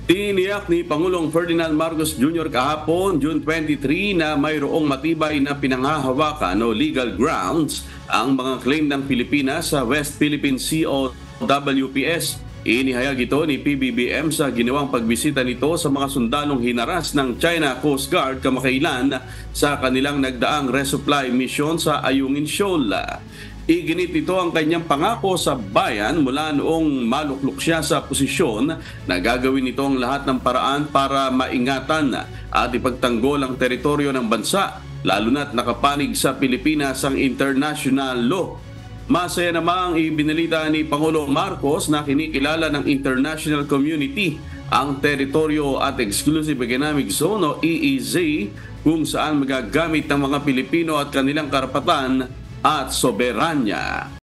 Tiniyak ni Pangulong Ferdinand Marcos Jr. kahapon, June 23, na mayroong matibay na pinanghahawakan o legal grounds ang mga claim ng Pilipinas sa West Philippine Sea o WPS. Inihayag ito ni PBBM sa ginawang pagbisita nito sa mga sundalong hinaras ng China Coast Guard kamakailan sa kanilang nagdaang resupply mission sa Ayungin Shoal. Iginit nito ang kanyang pangako sa bayan mula noong maluklok siya sa posisyon na gagawin nito ang lahat ng paraan para maingatan at ipagtanggol ang teritoryo ng bansa, lalo na't nakapanig sa Pilipinas ang international law. Masaya namang ibinalita ni Pangulong Marcos na kinikilala ng international community ang teritoryo at Exclusive Economic Zone o EEZ kung saan magagamit ng mga Pilipino at kanilang karapatan at soberanya.